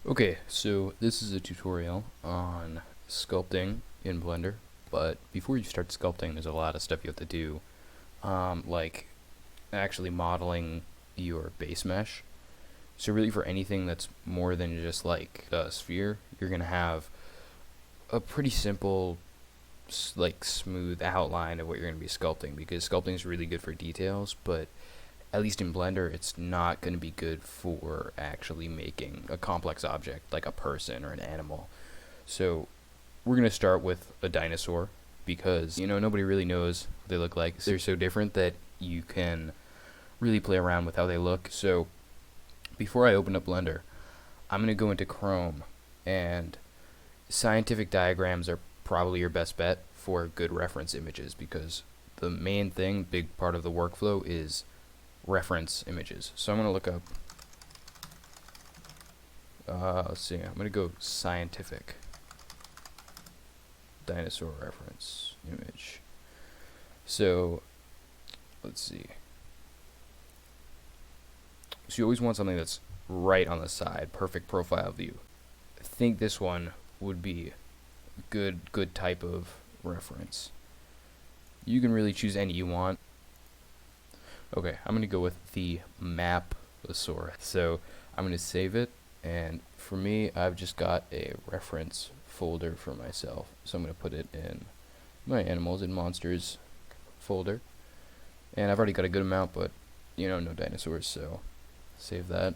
Okay, so this is a tutorial on sculpting in Blender, but before you start sculpting, there's a lot of stuff you have to do, like actually modeling your base mesh. So really for anything that's more than just like a sphere, you're going to have a pretty simple, like smooth outline of what you're going to be sculpting, because sculpting is really good for details, but at least in Blender, it's not going to be good for actually making a complex object like a person or an animal. So we're going to start with a dinosaur because, nobody really knows what they look like. They're so different that you can really play around with how they look. So before I open up Blender, I'm going to go into Chrome, and scientific diagrams are probably your best bet for good reference images, because the main thing, big part of the workflow, is reference images. So I'm going to look up, let's see, I'm going to go scientific dinosaur reference image. So let's see. So you always want something that's right on the side, perfect profile view. I think this one would be a good type of reference. You can really choose any you want. Okay, I'm going to go with the Maposaurus. So I'm going to save it, and for me, I've just got a reference folder for myself. So I'm going to put it in my animals and monsters folder. And I've already got a good amount, but no dinosaurs, so save that.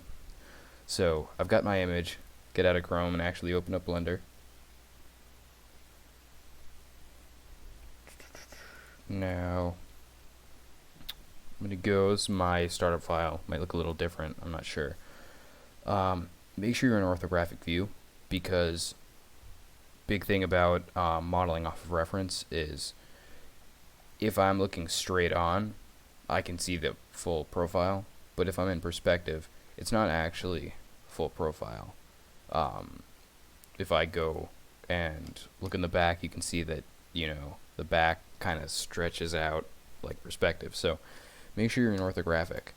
So I've got my image. Get out of Chrome and actually open up Blender. Now I'm going to go, this is my startup file, might look a little different, I'm not sure. Make sure you're in orthographic view, because big thing about modeling off of reference is if I'm looking straight on, I can see the full profile, but if I'm in perspective, it's not actually full profile. If I go and look in the back, you can see that, the back kind of stretches out like perspective. So make sure you're in orthographic,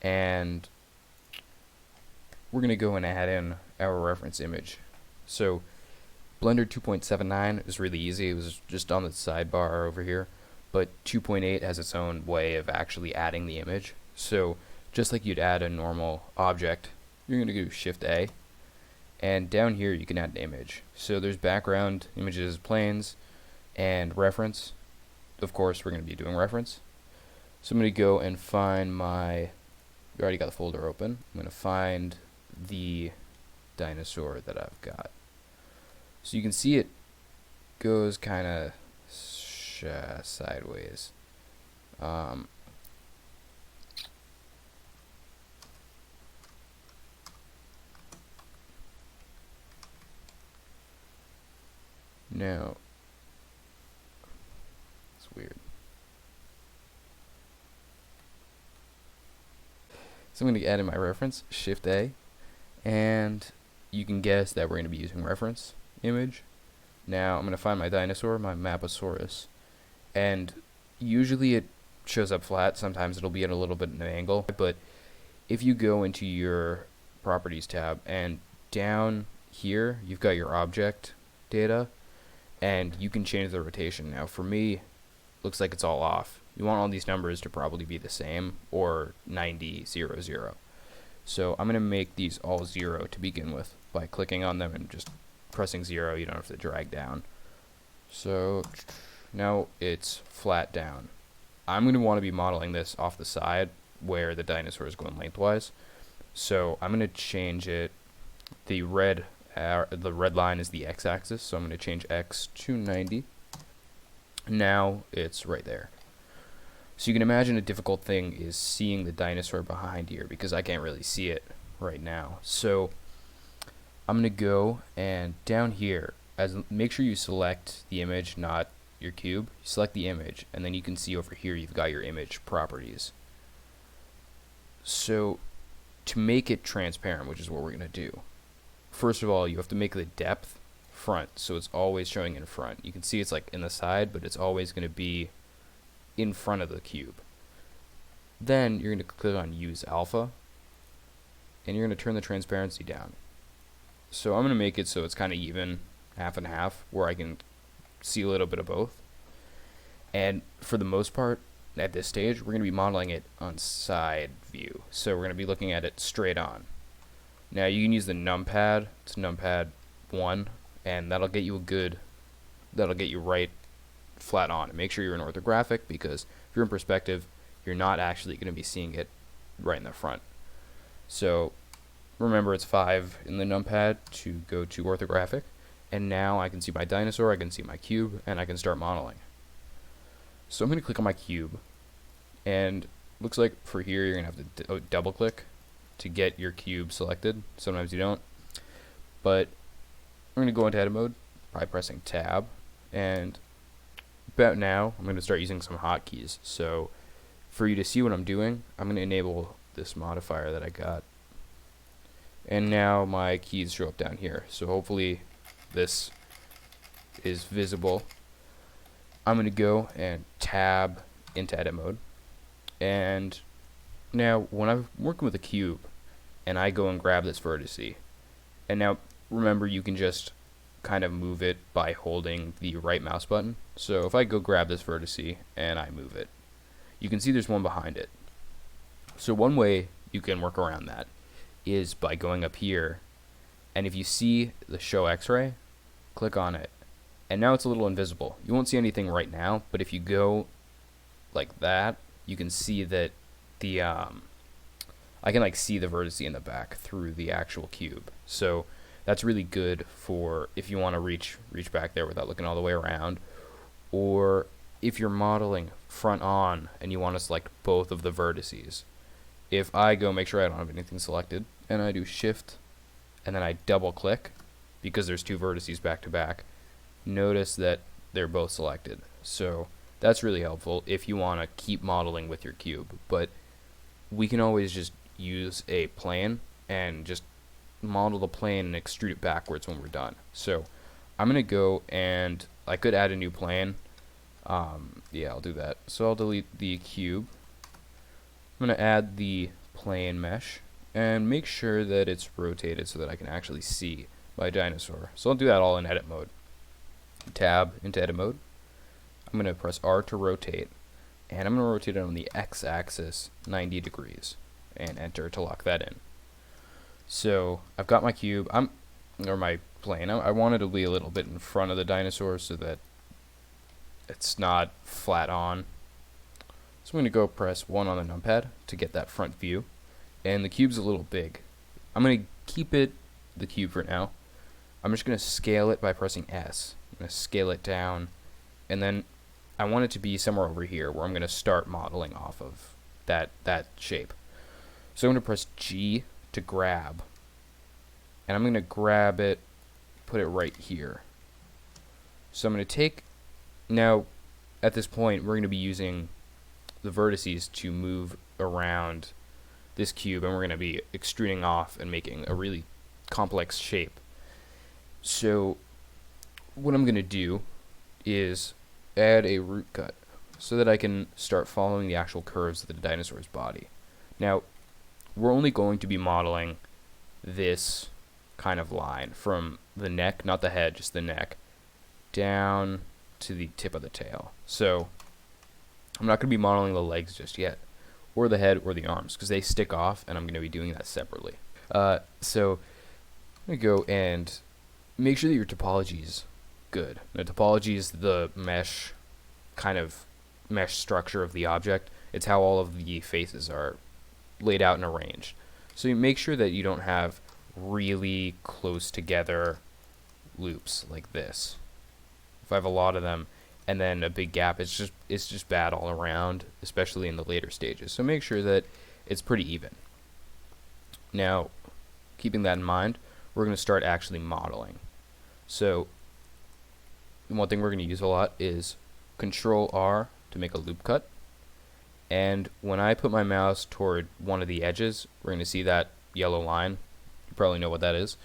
and we're going to go and add in our reference image. So Blender 2.79 is really easy. It was just on the sidebar over here, but 2.8 has its own way of actually adding the image. So just like you'd add a normal object, you're going to do Shift A, and down here you can add an image. So there's background, images, planes, and reference. Of course, we're going to be doing reference. So I'm going to go and find we already got the folder open. I'm going to find the dinosaur that I've got. So you can see it goes kind of sideways. Now, it's weird. So I'm going to add in my reference, Shift A, and you can guess that we're going to be using reference image. Now I'm going to find my dinosaur, my Maposaurus, and usually it shows up flat. Sometimes it'll be at a little bit of an angle, but if you go into your properties tab, and down here you've got your object data, and you can change the rotation. Now for me, looks like it's all off. You want all these numbers to probably be the same, or 90, 0, 0. So I'm going to make these all 0 to begin with by clicking on them and just pressing 0. You don't have to drag down. So now it's flat down. I'm going to want to be modeling this off the side where the dinosaur is going lengthwise. So I'm going to change it. The red line is the x-axis, so I'm going to change x to 90. Now it's right there. So you can imagine a difficult thing is seeing the dinosaur behind here, because I can't really see it right now. So I'm going to go, and down here, make sure you select the image, not your cube. You select the image, and then you can see over here you've got your image properties. So to make it transparent, which is what we're going to do, first of all, you have to make the depth front, so it's always showing in front. You can see it's like in the side, but it's always going to be in front of the cube. Then you're going to click on Use Alpha, and you're going to turn the transparency down. So I'm going to make it so it's kind of even, half and half, where I can see a little bit of both. And for the most part, at this stage, we're going to be modeling it on side view. So we're going to be looking at it straight on. Now you can use the numpad. It's numpad 1, and that'll get you right flat on. And make sure you're in orthographic, because if you're in perspective, you're not actually going to be seeing it right in the front. So remember, it's 5 in the numpad to go to orthographic. And now I can see my dinosaur, I can see my cube, and I can start modeling. So I'm going to click on my cube, and looks like for here you're going to have to double click to get your cube selected. Sometimes you don't. But we're going to go into edit mode by pressing tab, and about now I'm going to start using some hotkeys. So for you to see what I'm doing, I'm going to enable this modifier that I got, and now my keys show up down here. So hopefully this is visible. I'm going to go and tab into edit mode, and now when I'm working with a cube and I go and grab this vertice, and now remember, you can just kind of move it by holding the right mouse button. So if I go grab this vertice and I move it, you can see there's one behind it. So one way you can work around that is by going up here, and if you see the show x-ray, click on it, and now it's a little invisible. You won't see anything right now, but if you go like that, you can see that the I can like see the vertex in the back through the actual cube. So that's really good for if you want to reach back there without looking all the way around, or if you're modeling front on and you want to select both of the vertices. If I go make sure I don't have anything selected, and I do shift and then I double click, because there's 2 vertices back to back, notice that they're both selected. So that's really helpful if you want to keep modeling with your cube. But we can always just use a plane and just model the plane and extrude it backwards when we're done. So I'm going to go, and I could add a new plane. Yeah, I'll do that. So I'll delete the cube. I'm going to add the plane mesh and make sure that it's rotated so that I can actually see my dinosaur. So I'll do that all in edit mode. Tab into edit mode. I'm going to press R to rotate, and I'm going to rotate it on the x-axis 90 degrees and enter to lock that in. So I've got my cube, or my plane. I want it to be a little bit in front of the dinosaur so that it's not flat on. So I'm going to go press 1 on the numpad to get that front view, and the cube's a little big. I'm going to keep it the cube for now. I'm just going to scale it by pressing S. I'm going to scale it down, and then I want it to be somewhere over here where I'm going to start modeling off of that shape. So I'm going to press G to grab, and I'm going to grab it, put it right here. So I'm going to take, now at this point we're going to be using the vertices to move around this cube, and we're going to be extruding off and making a really complex shape. So what I'm going to do is add a root cut so that I can start following the actual curves of the dinosaur's body. Now, we're only going to be modeling this kind of line from the neck, not the head, just the neck, down to the tip of the tail. So I'm not going to be modeling the legs just yet, or the head or the arms, because they stick off, and I'm going to be doing that separately. So I'm going to go and make sure that your topology is good. The topology is the mesh structure of the object. It's how all of the faces are laid out and arranged. So you make sure that you don't have really close together loops like this. If I have a lot of them and then a big gap, it's just bad all around, especially in the later stages. So make sure that it's pretty even. Now, keeping that in mind, we're going to start actually modeling. So one thing we're going to use a lot is Control R to make a loop cut. And when I put my mouse toward one of the edges, we're going to see that yellow line. You probably know what that is.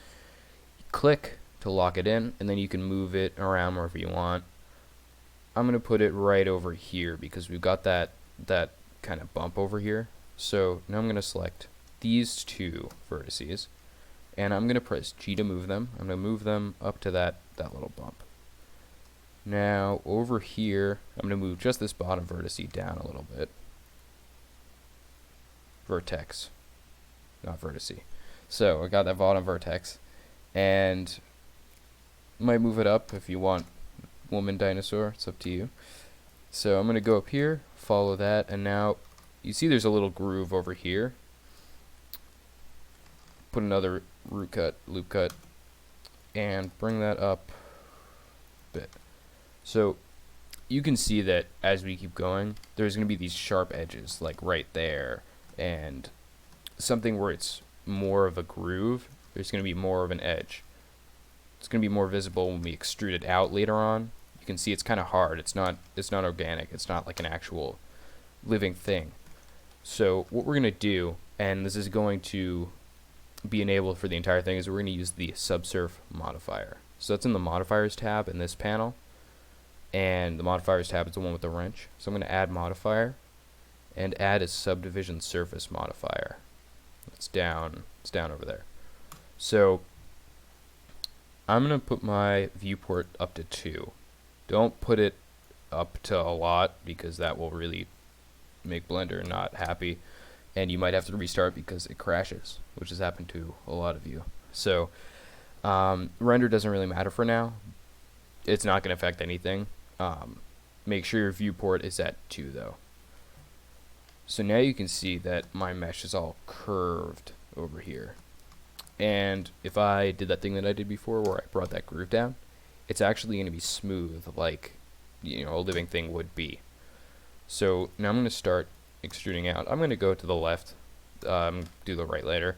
Click to lock it in, and then you can move it around wherever you want. I'm going to put it right over here because we've got that kind of bump over here. So now I'm going to select these 2 vertices, and I'm going to press G to move them. I'm going to move them up to that little bump. Now over here, I'm going to move just this bottom vertice down a little bit. Vertex, not vertice. So I got that bottom vertex, and might move it up if you want. Woman dinosaur, it's up to you. So I'm going to go up here, follow that, and now you see there's a little groove over here. Put another loop cut, and bring that up a bit. So you can see that as we keep going, there's going to be these sharp edges, like right there, and something where it's more of a groove, there's going to be more of an edge. It's going to be more visible when we extrude it out later on. You can see it's kind of hard. It's not organic. It's not like an actual living thing. So what we're going to do, and this is going to be enabled for the entire thing, is we're going to use the subsurf modifier. So that's in the modifiers tab in this panel, and the modifiers tab is the one with the wrench. So I'm going to add modifier and add a subdivision surface modifier. It's down over there. So I'm going to put my viewport up to 2. Don't put it up to a lot, because that will really make Blender not happy, and you might have to restart because it crashes, which has happened to a lot of you. So render doesn't really matter for now. It's not going to affect anything. Make sure your viewport is at 2 though. So now you can see that my mesh is all curved over here. And if I did that thing that I did before where I brought that groove down, it's actually going to be smooth, like, you know, a living thing would be. So now I'm going to start extruding out. I'm going to go to the left, do the right later.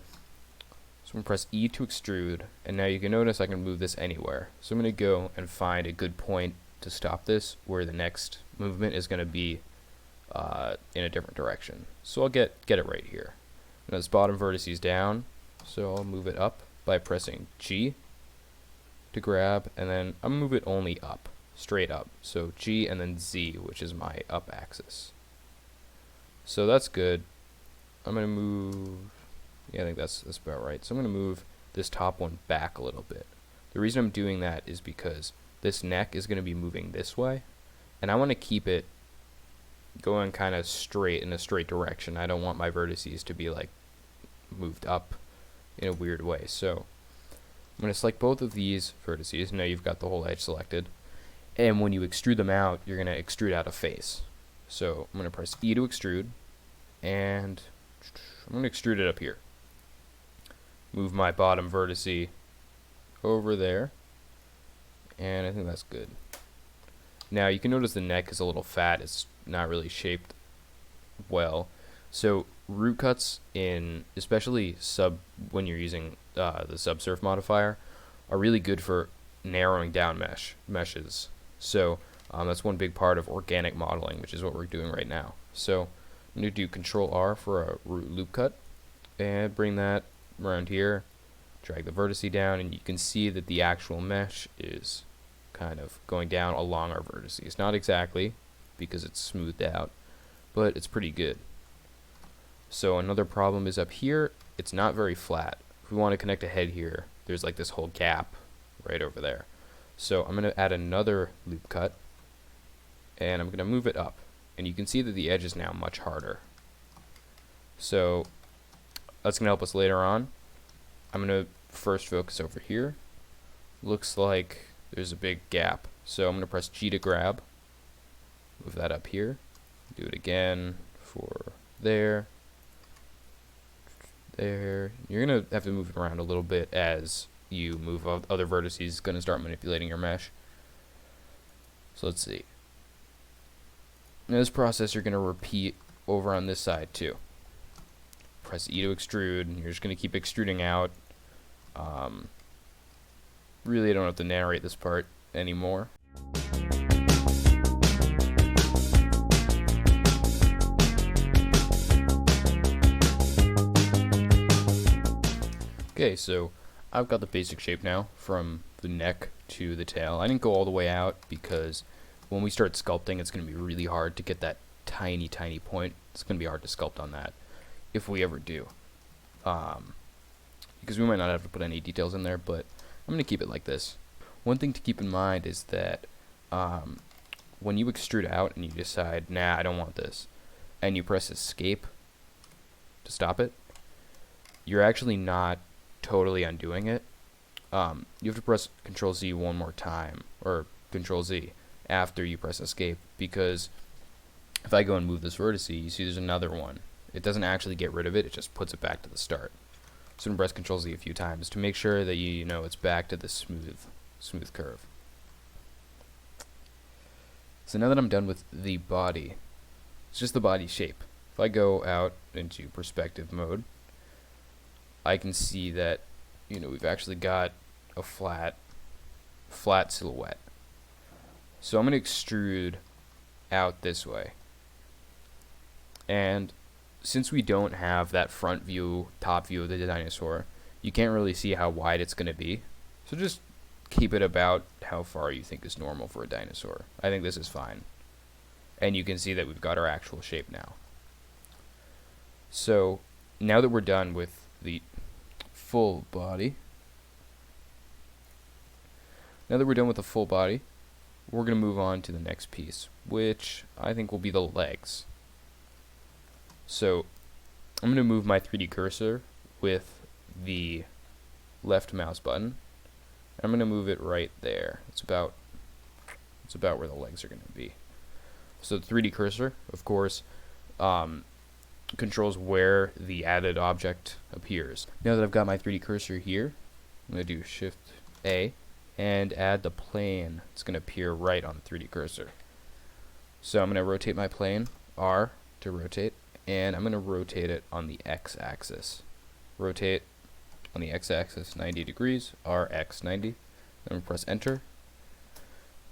So I'm going to press E to extrude, and now you can notice I can move this anywhere. So I'm going to go and find a good point to stop this, where the next movement is going to be in a different direction. So I'll get it right here. Now this bottom vertice is down, so I'll move it up by pressing G to grab, and then I'll move it only up, straight up. So G and then Z, which is my up axis. So that's good. I'm going to move, yeah, I think that's about right. So I'm going to move this top one back a little bit. The reason I'm doing that is because this neck is going to be moving this way, and I want to keep it going kind of straight, in a straight direction. I don't want my vertices to be like moved up in a weird way. So I'm going to select both of these vertices. Now you've got the whole edge selected, and when you extrude them out, you're going to extrude out a face. So I'm going to press E to extrude, and I'm going to extrude it up here. Move my bottom vertice over there, and I think that's good. Now you can notice the neck is a little fat. It's not really shaped well. So root cuts, in especially when you're using the subsurf modifier, are really good for narrowing down meshes. So that's one big part of organic modeling, which is what we're doing right now. So I'm going to do Control R for a root loop cut, and bring that around here, drag the vertice down, and you can see that the actual mesh is kind of going down along our vertices. Not exactly, because it's smoothed out, but it's pretty good. So another problem is up here, it's not very flat. If we want to connect a head here, there's like this whole gap right over there. So I'm going to add another loop cut, and I'm going to move it up, and you can see that the edge is now much harder. So that's going to help us later on. I'm going to first focus over here. Looks like there's a big gap, so I'm going to press G to grab, move that up here, do it again for there. You're going to have to move it around a little bit as you move other vertices. It's going to start manipulating your mesh. So let's see. Now this process you're going to repeat over on this side too. Press E to extrude, and you're just going to keep extruding out. Really, I don't have to narrate this part anymore. Okay, so I've got the basic shape now from the neck to the tail. I didn't go all the way out because when we start sculpting, it's going to be really hard to get that tiny point. It's going to be hard to sculpt on that if we ever do. because we might not have to put any details in there, but I'm going to keep it like this. One thing to keep in mind is that when you extrude out and you decide, nah, I don't want this, and you press escape to stop it, you're actually not totally undoing it. You have to press Control Z one more time, or Control Z after you press escape, because if I go and move this vertex, you see there's another one. It doesn't actually get rid of it, it just puts it back to the start. So I'm going to press Control Z a few times to make sure that you know it's back to the smooth curve. So now that I'm done with the body, it's just the body shape. If I go out into perspective mode, I can see that, you know, we've actually got a flat silhouette. So I'm going to extrude out this way. And since we don't have that front view, top view of the dinosaur, you can't really see how wide it's going to be. So just keep it about how far you think is normal for a dinosaur. I think this is fine. And you can see that we've got our actual shape now. So now that we're done with the full body, we're going to move on to the next piece, which I think will be the legs. So I'm going to move my 3D cursor with the left mouse button. I'm going to move it right there. It's about where the legs are going to be. So the 3D cursor, of course, controls where the added object appears. Now that I've got my 3D cursor here, I'm going to do Shift A and add the plane. It's going to appear right on the 3D cursor. So I'm going to rotate my plane, R to rotate, and I'm going to rotate it on the x-axis. Rotate on the x-axis 90 degrees, RX 90. Then press enter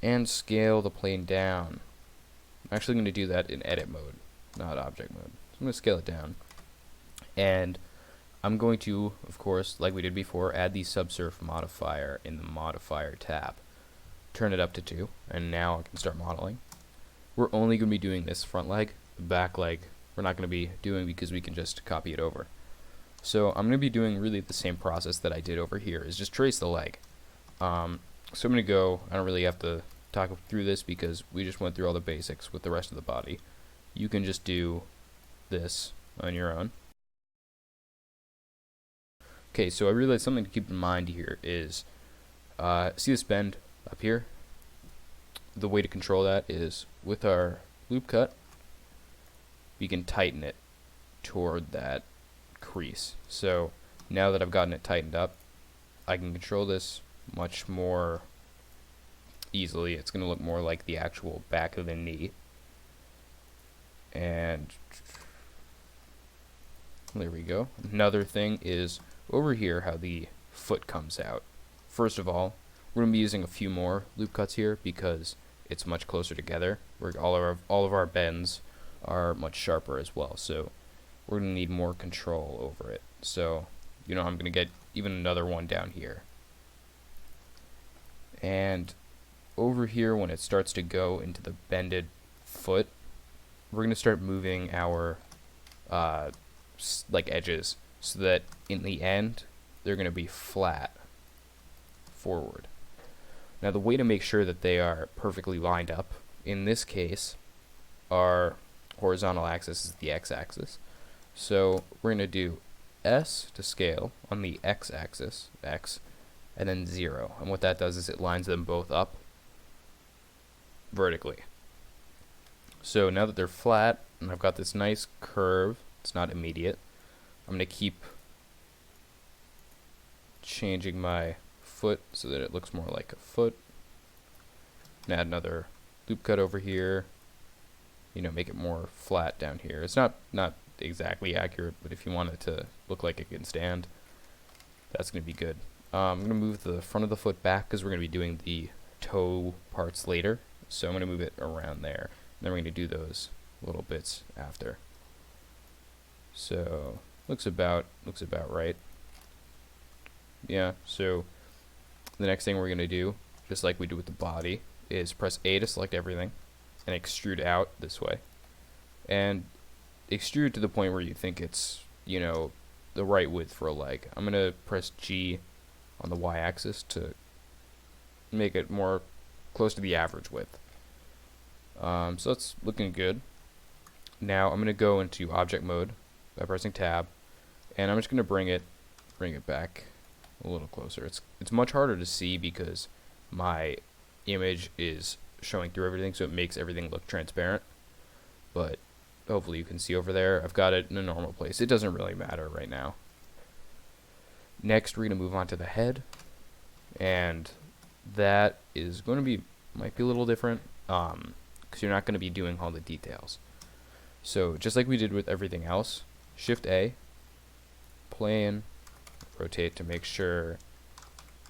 and scale the plane down. I'm actually going to do that in edit mode, not object mode. So I'm going to scale it down, and I'm going to, of course, like we did before, add the subsurf modifier in the modifier tab. Turn it up to 2, and now I can start modeling. We're only going to be doing this front leg. The back leg we're not going to be doing because we can just copy it over. So I'm going to be doing really the same process that I did over here, is just trace the leg. So I'm going to go, I don't really have to talk through this because we just went through all the basics with the rest of the body. You can just do this on your own. Okay, so I realized something to keep in mind here is, see this bend up here? The way to control that is with our loop cut, we can tighten it toward that crease. So now that I've gotten it tightened up, I can control this much more easily. It's going to look more like the actual back of the knee. And there we go. Another thing is over here how the foot comes out. First of all, we're going to be using a few more loop cuts here because it's much closer together. All of our bends are much sharper as well, so we're going to need more control over it. So, you know, I'm going to get even another one down here. And over here, when it starts to go into the bended foot, we're going to start moving our like edges so that in the end they're going to be flat forward. Now the way to make sure that they are perfectly lined up, in this case, our horizontal axis is the x-axis. So we're going to do S to scale on the x-axis, x, and then 0. And what that does is it lines them both up vertically. So now that they're flat, and I've got this nice curve, it's not immediate, I'm going to keep changing my foot so that it looks more like a foot. And add another loop cut over here. You know, make it more flat down here. It's not exactly accurate, but if you want it to look like it can stand, that's going to be good. I'm going to move the front of the foot back because we're going to be doing the toe parts later. So I'm going to move it around there. And then we're going to do those little bits after. So looks about right. Yeah, so the next thing we're going to do, just like we do with the body, is press A to select everything and extrude out this way. And extrude to the point where you think it's, you know, the right width for a leg. I'm going to press G on the y-axis to make it more close to the average width. So that's looking good. Now I'm going to go into object mode by pressing tab, and I'm just going to bring it back a little closer. It's much harder to see because my image is showing through everything, so it makes everything look transparent. But hopefully you can see over there. I've got it in a normal place. It doesn't really matter right now. Next, we're going to move on to the head, and that is going to be, might be a little different, because you're not going to be doing all the details. So just like we did with everything else, Shift A, plane, rotate to make sure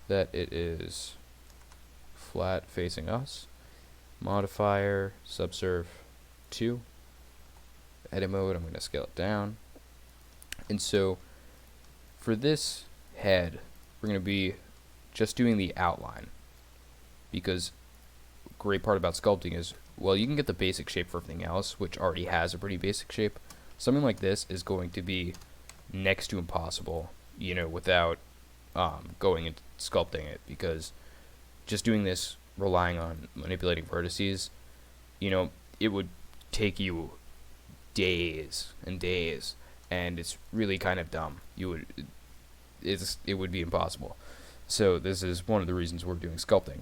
that it is flat facing us, modifier, subsurf 2, edit mode, I'm going to scale it down. And so for this head, we're going to be just doing the outline, because great part about sculpting is, well, you can get the basic shape for everything else, which already has a pretty basic shape. Something like this is going to be next to impossible, you know, without going and sculpting it, because just doing this, relying on manipulating vertices, you know, it would take you days and days, and it's really kind of dumb. It would be impossible. So this is one of the reasons we're doing sculpting.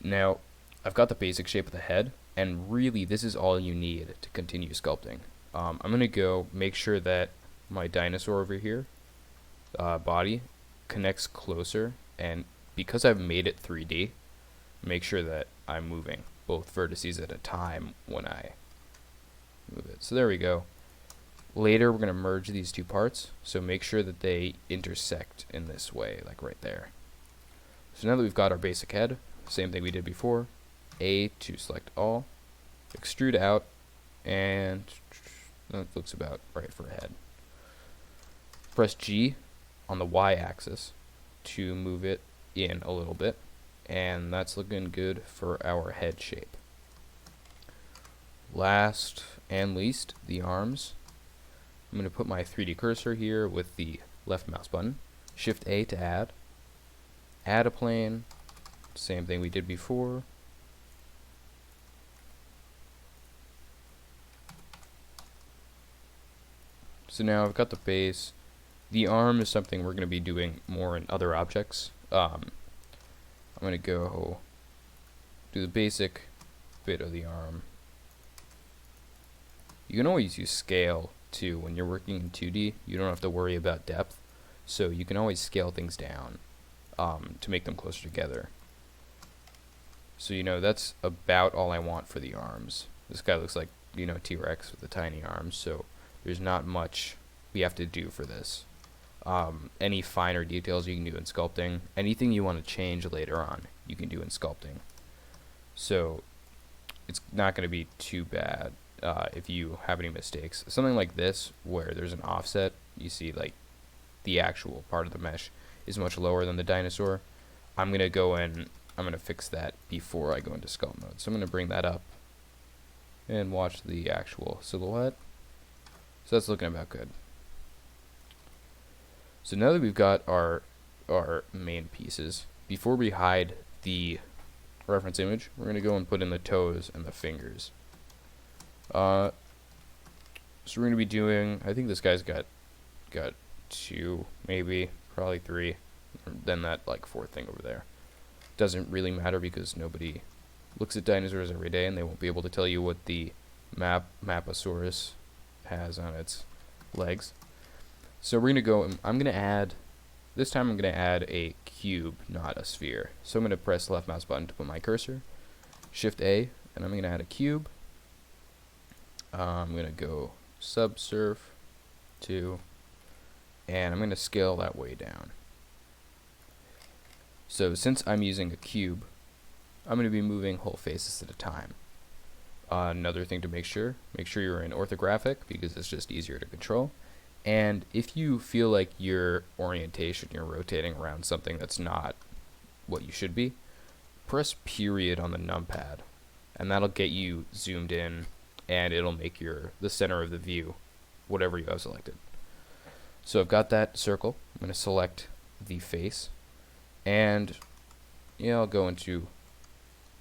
Now, I've got the basic shape of the head, and really this is all you need to continue sculpting. I'm going to go make sure that my dinosaur over here, body, connects closer, and because I've made it 3D, make sure that I'm moving both vertices at a time when I move it. So there we go. Later we're going to merge these two parts, so make sure that they intersect in this way, like right there. So now that we've got our basic head, same thing we did before, A to select all, extrude out, and that looks about right for a head. Press G on the y-axis to move it in a little bit, and that's looking good for our head shape. Last and least, the arms. I'm going to put my 3D cursor here with the left mouse button, Shift A to add a plane, same thing we did before. So now I've got the base. The arm is something we're going to be doing more in other objects. I'm going to go do the basic bit of the arm. You can always use scale too. When you're working in 2D, you don't have to worry about depth, so you can always scale things down to make them closer together. So, you know, that's about all I want for the arms. This guy looks like, you know, T-Rex with the tiny arms, so there's not much we have to do for this. Any finer details you can do in sculpting. Anything you want to change later on, you can do in sculpting. So it's not going to be too bad if you have any mistakes. Something like this, where there's an offset, you see like the actual part of the mesh is much lower than the dinosaur. I'm going to go in, I'm going to fix that before I go into sculpt mode. So I'm going to bring that up and watch the actual silhouette. So that's looking about good. So now that we've got our main pieces, before we hide the reference image, we're going to go and put in the toes and the fingers. So we're going to be doing, I think this guy's got 2, maybe, probably 3, then that like 4th thing over there. Doesn't really matter because nobody looks at dinosaurs every day and they won't be able to tell you what the Maposaurus has on its legs. So we're going to go, I'm going to add, this time I'm going to add a cube, not a sphere. So I'm going to press left mouse button to put my cursor, Shift A, and I'm going to add a cube. I'm going to go subsurf 2, and I'm going to scale that way down. So since I'm using a cube, I'm going to be moving whole faces at a time. Another thing to make sure you're in orthographic, because it's just easier to control. And if you feel like your orientation, you're rotating around something that's not what you should be, press period on the numpad, and that'll get you zoomed in, and it'll make the center of the view whatever you have selected. So I've got that circle. I'm going to select the face, and I'll go into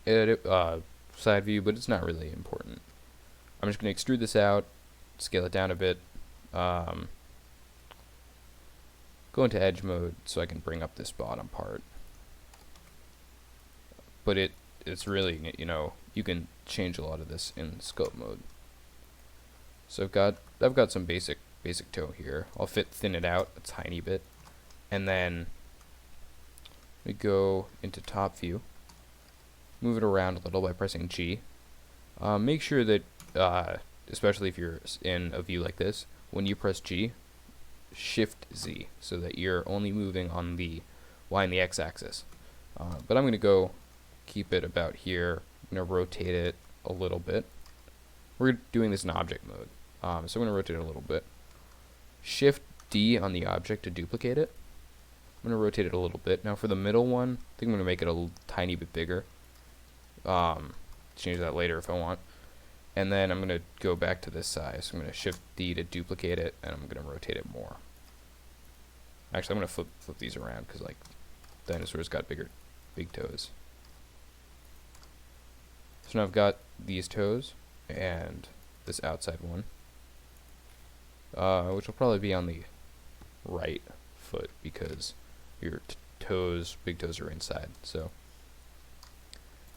edit side view, but it's not really important. I'm just going to extrude this out, scale it down a bit, go into edge mode so I can bring up this bottom part. But it's really, you can change a lot of this in scope mode. So I've got some basic toe here. I'll thin it out a tiny bit, and then we go into top view, move it around a little by pressing G. Make sure that, especially if you're in a view like this, when you press G, Shift Z, so that you're only moving on the Y and the X axis. But I'm going to go keep it about here. I'm going to rotate it a little bit. We're doing this in object mode, so I'm going to rotate it a little bit. Shift D on the object to duplicate it. I'm going to rotate it a little bit. Now for the middle one, I think I'm going to make it a tiny bit bigger. Change that later if I want. And then I'm going to go back to this size. So I'm going to Shift D to duplicate it, and I'm going to rotate it more. Actually, I'm going to flip these around because, like, dinosaurs got big toes. So now I've got these toes and this outside one, which will probably be on the right foot because your big toes are inside. So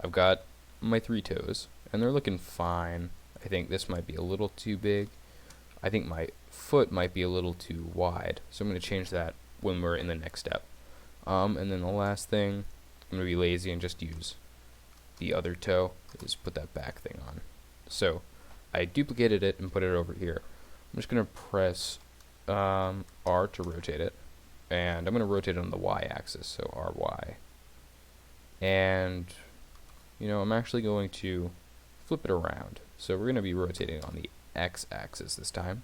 I've got my 3 toes, and they're looking fine. I think this might be a little too big. I think my foot might be a little too wide, so I'm going to change that when we're in the next step. And then the last thing, I'm going to be lazy and just use the other toe, is put that back thing on. So I duplicated it and put it over here. I'm just going to press R to rotate it, and I'm going to rotate it on the Y axis, so RY. And I'm actually going to flip it around. So we're going to be rotating on the X axis this time,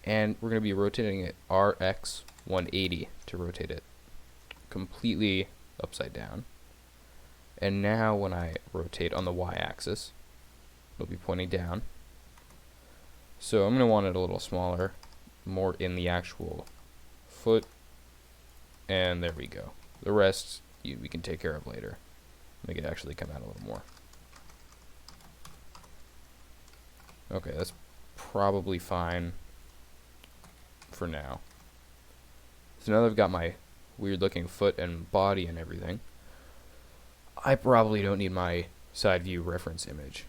and we're going to be rotating it RX 180 to rotate it completely upside down. And now when I rotate on the Y axis, it'll be pointing down. So I'm going to want it a little smaller, more in the actual foot, and there we go. The rest we can take care of later. Make it actually come out a little more. Okay, that's probably fine for now. So now that I've got my weird looking foot and body and everything, I probably don't need my side view reference image.